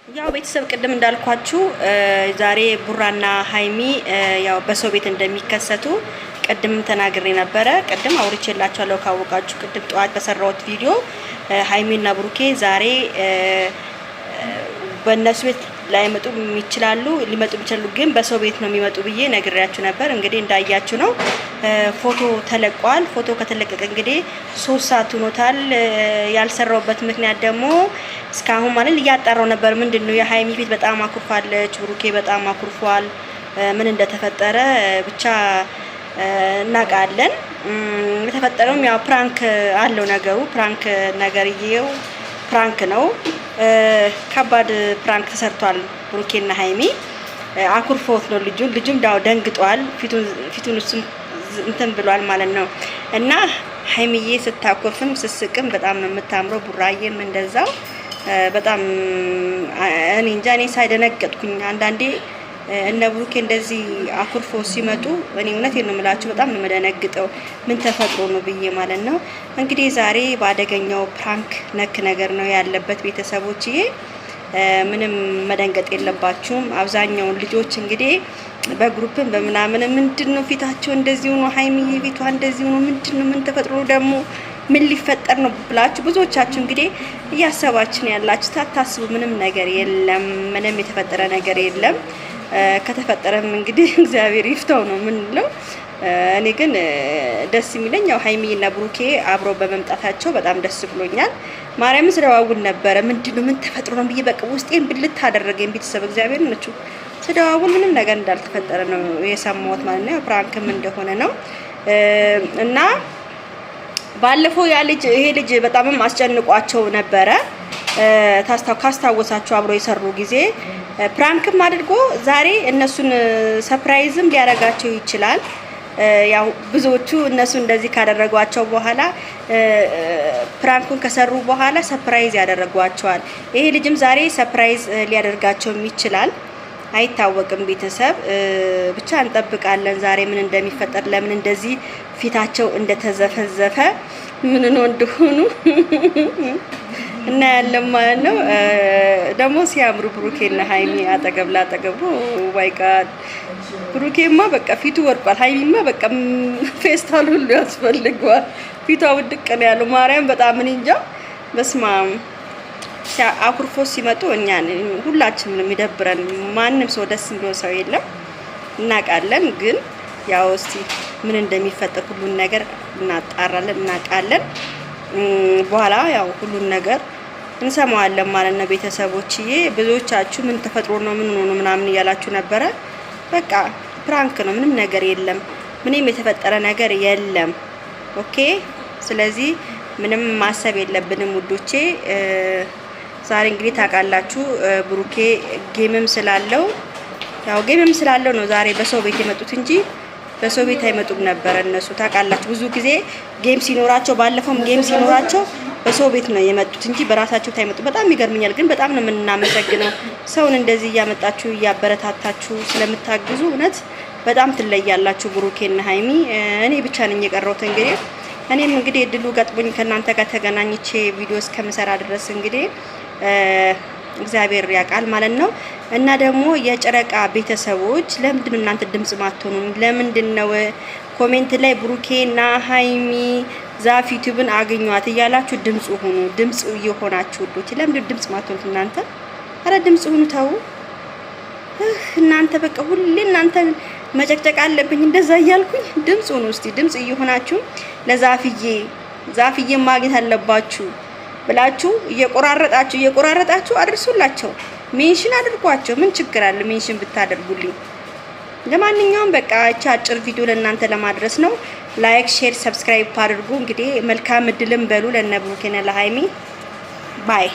ያው ቤተሰብ ቅድም እንዳልኳችሁ ዛሬ ቡራና ሃይሚ ያው በሰው ቤት እንደሚከሰቱ ቅድም ተናግሬ ነበረ። ቅድም አውርቼላችኋለሁ ካወቃችሁ ቅድም ጧት በሰራሁት ቪዲዮ ሃይሚና ብሩኬ ዛሬ በእነሱ ቤት ላይመጡ ይችላሉ ሊመጡ ይችላሉ፣ ግን በሰው ቤት ነው የሚመጡ ብዬ ነግሬያችሁ ነበር። እንግዲህ እንዳያችሁ ነው ፎቶ ተለቋል። ፎቶ ከተለቀቀ እንግዲህ 3 ሰዓት ሆኖታል። ያልሰራውበት ምክንያት ደግሞ እስካሁን ማለት እያጣራው ነበር። ምንድነው የሃይሚ ፊት በጣም አኩርፋለች፣ ብሩኬ በጣም አኩርፏል። ምን እንደተፈጠረ ብቻ እናውቃለን። የተፈጠረውም ያው ፕራንክ አለው ነገሩ። ፕራንክ ነገርየው ፕራንክ ነው። ከባድ ፕራንክ ተሰርቷል። ብሩኬና ሃይሚ አኩርፎት ነው ልጁም ዳው ደንግጧል። ፊቱን እሱም እንትን ብሏል ማለት ነው። እና ሃይሚዬ ስታኮርፍም ስስቅም በጣም ነው የምታምረው። ቡራዬም እንደዛው በጣም እኔ እንጃ እኔ ሳይደነገጥኩኝ አንዳንዴ እነ ብሩኬ እንደዚህ አኩርፎ ሲመጡ እኔ እውነቴን ነው የምላችሁ በጣም ነው መደነግጠው። ምን ተፈጥሮ ነው ብዬ ማለት ነው። እንግዲህ ዛሬ ባደገኛው ፕራንክ ነክ ነገር ነው ያለበት። ቤተሰቦችዬ ምንም መደንገጥ የለባችሁም። አብዛኛውን ልጆች እንግዲህ በግሩፕም በመናምን ምንድነው ፊታቸው እንደዚህ ሆኖ ሃይሚዬ ፊቷ እንደዚህ ሆኖ ምንድነው ምን ተፈጥሮ ደግሞ ምን ሊፈጠር ነው ብላችሁ ብዙዎቻችሁ እንግዲህ እያሰባችሁ ያላችሁ ታታስቡ። ምንም ነገር የለም። ምንም የተፈጠረ ነገር የለም። ከተፈጠረም እንግዲህ እግዚአብሔር ይፍታው ነው ምንለው። እኔ ግን ደስ የሚለኝ ያው ሃይሚና ብሩኬ አብረው በመምጣታቸው በጣም ደስ ብሎኛል። ማርያምን ስለዋውል ነበረ ምንድነው ምን ተፈጥሮ ነው ብዬ በቃ ውስጤን ብልት አደረገኝ። ቤተሰብ እግዚአብሔር ነችሁ ስለዋውል ምንም ነገር እንዳልተፈጠረ ነው የሰማሁት ማለት ነው። ፕራንክም እንደሆነ ነው። እና ባለፈው ይሄ ልጅ በጣምም አስጨንቋቸው ነበረ። ካስታወሳችሁ አብረው የሰሩ ጊዜ ፕራንክም አድርጎ ዛሬ እነሱን ሰርፕራይዝም ሊያደርጋቸው ይችላል። ያው ብዙዎቹ እነሱ እንደዚህ ካደረጓቸው በኋላ ፕራንኩን ከሰሩ በኋላ ሰርፕራይዝ ያደረጓቸዋል። ይሄ ልጅም ዛሬ ሰርፕራይዝ ሊያደርጋቸው ይችላል። አይታወቅም። ቤተሰብ ብቻ እንጠብቃለን ዛሬ ምን እንደሚፈጠር፣ ለምን እንደዚህ ፊታቸው እንደተዘፈዘፈ ምን ነው እንደሆኑ እና ያለም ማለት ነው። ደግሞ ሲያምሩ ብሩኬና ሃይሚ አጠገብ ላጠገቡ ዋይ ጋድ ብሩኬማ በቃ ፊቱ ወርቋል። ሃይሚማ በቃ ፌስታል ሁሉ ያስፈልገዋል። ፊቷ ውድቅ ነው ያለው። ማርያም በጣም እኔ እንጃ በስማም አኩርፎ ሲመጡ እኛን ሁላችንም የሚደብረን ማንም ሰው ደስ የሚለው ሰው የለም እናውቃለን። ግን ያው እስቲ ምን እንደሚፈጠር ሁሉን ነገር እናጣራለን እናውቃለን። በኋላ ያው ሁሉን ነገር እንሰማዋለን ማለት ነው። ቤተሰቦችዬ ብዙዎቻችሁ ምን ተፈጥሮ ነው ምን ሆኖ ምናምን እያላችሁ ነበረ። በቃ ፕራንክ ነው፣ ምንም ነገር የለም። ምንም የተፈጠረ ነገር የለም። ኦኬ። ስለዚህ ምንም ማሰብ የለብንም ውዶቼ። ዛሬ እንግዲህ ታውቃላችሁ ብሩኬ ጌምም ስላለው ነው ዛሬ በሰው ቤት የመጡት እንጂ በሰው ቤት አይመጡም ነበር እነሱ። ታውቃላችሁ ብዙ ጊዜ ጌም ሲኖራቸው ባለፈውም ጌም ሲኖራቸው በሰው ቤት ነው የመጡት እንጂ በራሳቸው ታይመጡ። በጣም ይገርምኛል። ግን በጣም ነው የምናመሰግነው ሰውን እንደዚህ እያመጣችሁ እያበረታታችሁ ስለምታግዙ። እውነት በጣም ትለያላችሁ ብሩኬና ሃይሚ። እኔ ብቻ ነኝ የቀረሁት እንግዲህ እኔም እንግዲህ እድሉ ገጥሞኝ ከናንተ ጋር ተገናኝቼ ቪዲዮ እስከምሰራ ድረስ እንግዲህ እግዚአብሔር ያውቃል ማለት ነው። እና ደግሞ የጨረቃ ቤተሰቦች ለምንድን ነው እናንተ ድምጽ ማትሆኑ? ለምንድን ነው ኮሜንት ላይ ብሩኬና ሃይሚ ዛፍ ዩቲዩብን አገኟት እያላችሁ ድምጽ ሆኑ? ድምጽ እየሆናችሁ ወዶች ለምንድን ድምጽ ማትሆኑት እናንተ? አረ ድምጽ ሆኑ ተው እናንተ። በቃ ሁሌ እናንተ መጨቅጨቅ አለብኝ እንደዛ እያልኩኝ ድምጽ ሆኑ እስቲ። ድምጽ እየሆናችሁ ዛፍዬ ማግኘት አለባችሁ ብላችሁ እየቆራረጣችሁ አድርሱላቸው። ሜንሽን አድርጓቸው። ምን ችግር አለ ሜንሽን ብታደርጉልኝ? ለማንኛውም በቃ እቺ አጭር ቪዲዮ ለእናንተ ለማድረስ ነው። ላይክ፣ ሼር፣ ሰብስክራይብ አድርጉ። እንግዲህ መልካም እድልም በሉ ለነ ብሩኬና ለሃይሚ ባይ